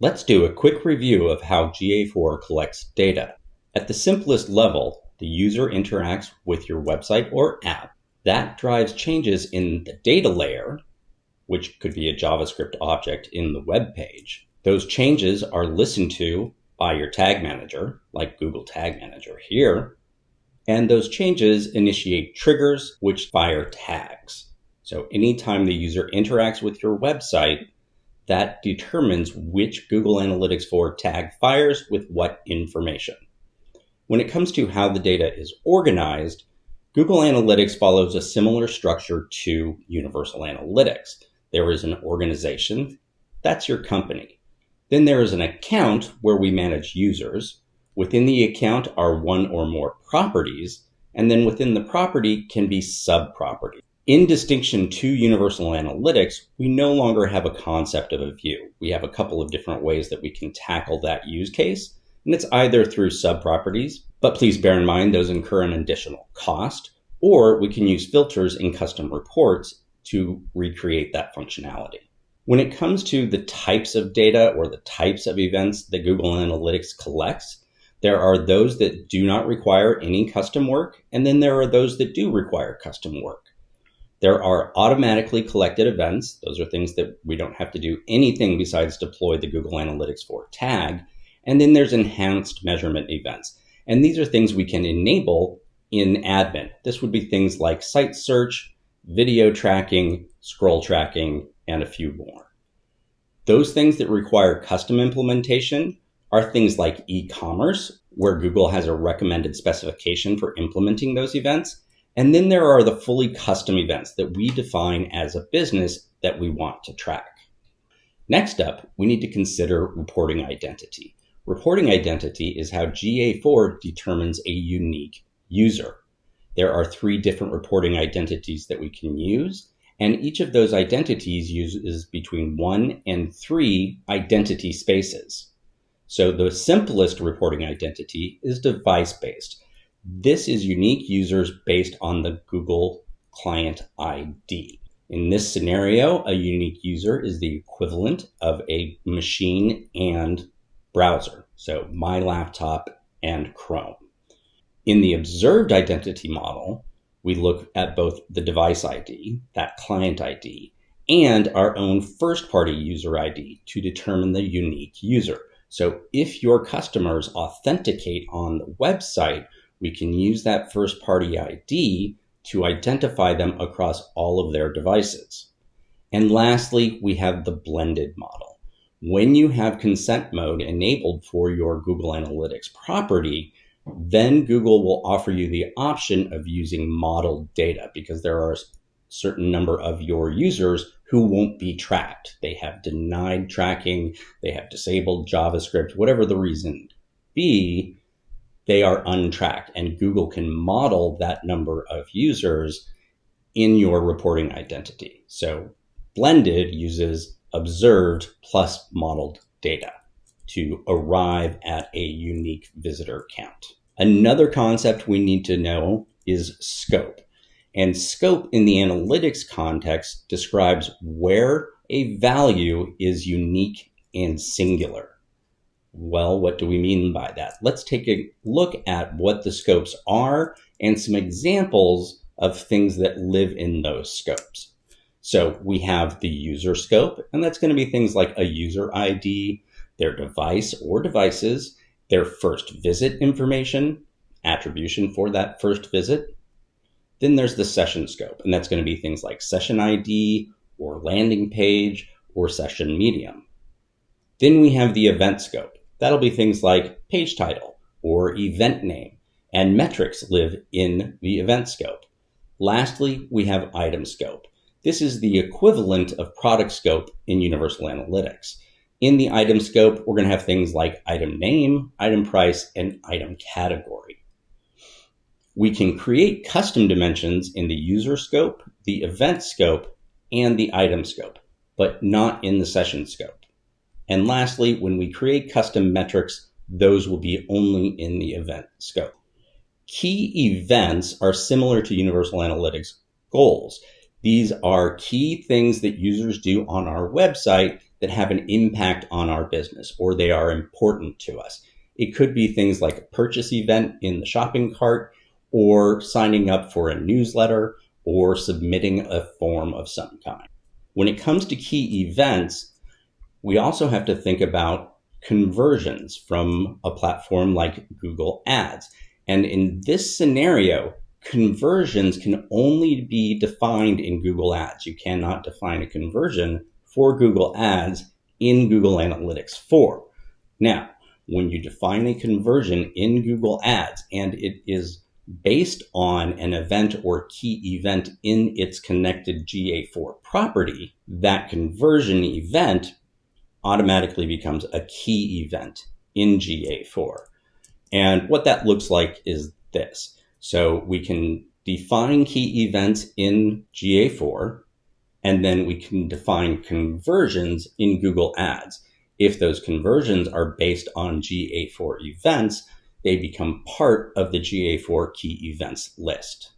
Let's do a quick review of how GA4 collects data. At the simplest level, the user interacts with your website or app. That drives changes in the data layer, which could be a JavaScript object in the web page. Those changes are listened to by your tag manager, like Google Tag Manager here. And those changes initiate triggers which fire tags. So anytime the user interacts with your website, that determines which Google Analytics 4 tag fires with what information. When it comes to how the data is organized, Google Analytics follows a similar structure to Universal Analytics. There is an organization, that's your company. Then there is an account where we manage users. Within the account are one or more properties, and then within the property can be sub-properties. In distinction to Universal Analytics, we no longer have a concept of a view. We have a couple of different ways that we can tackle that use case, and it's either through sub-properties, but please bear in mind those incur an additional cost, or we can use filters in custom reports to recreate that functionality. When it comes to the types of data or the types of events that Google Analytics collects, there are those that do not require any custom work, and then there are those that do require custom work. There are automatically collected events. Those are things that we don't have to do anything besides deploy the Google Analytics 4 tag. And then there's enhanced measurement events. And these are things we can enable in admin. This would be things like site search, video tracking, scroll tracking, and a few more. Those things that require custom implementation are things like e-commerce, where Google has a recommended specification for implementing those events. And then there are the fully custom events that we define as a business that we want to track. Next up, we need to consider reporting identity. Reporting identity is how GA4 determines a unique user. There are 3 different reporting identities that we can use, and each of those identities uses between 1 and 3 identity spaces. So the simplest reporting identity is device-based. This is unique users based on the Google Client ID. In this scenario, a unique user is the equivalent of a machine and browser, so my laptop and Chrome. In the observed identity model, we look at both the device ID, that client ID, and our own first-party user ID to determine the unique user. So if your customers authenticate on the website, we can use that first-party ID to identify them across all of their devices. And lastly, we have the blended model. When you have consent mode enabled for your Google Analytics property, then Google will offer you the option of using modeled data because there are a certain number of your users who won't be tracked. They have denied tracking, they have disabled JavaScript, whatever the reason be, they are untracked, and Google can model that number of users in your reporting identity. So blended uses observed plus modeled data to arrive at a unique visitor count. Another concept we need to know is scope. And scope in the analytics context describes where a value is unique and singular. Well, what do we mean by that? Let's take a look at what the scopes are and some examples of things that live in those scopes. So we have the user scope, and that's going to be things like a user ID, their device or devices, their first visit information, attribution for that first visit. Then there's the session scope, and that's going to be things like session ID or landing page or session medium. Then we have the event scope. That'll be things like page title or event name, and metrics live in the event scope. Lastly, we have item scope. This is the equivalent of product scope in Universal Analytics. In the item scope, we're going to have things like item name, item price, and item category. We can create custom dimensions in the user scope, the event scope, and the item scope, but not in the session scope. And lastly, when we create custom metrics, those will be only in the event scope. Key events are similar to Universal Analytics goals. These are key things that users do on our website that have an impact on our business or they are important to us. It could be things like a purchase event in the shopping cart, or signing up for a newsletter, or submitting a form of some kind. When it comes to key events, we also have to think about conversions from a platform like Google Ads. And in this scenario, conversions can only be defined in Google Ads. You cannot define a conversion for Google Ads in Google Analytics 4. Now, when you define a conversion in Google Ads and it is based on an event or key event in its connected GA4 property, that conversion event automatically becomes a key event in GA4. And what that looks like is this. So we can define key events in GA4, and then we can define conversions in Google Ads. If those conversions are based on GA4 events, they become part of the GA4 key events list.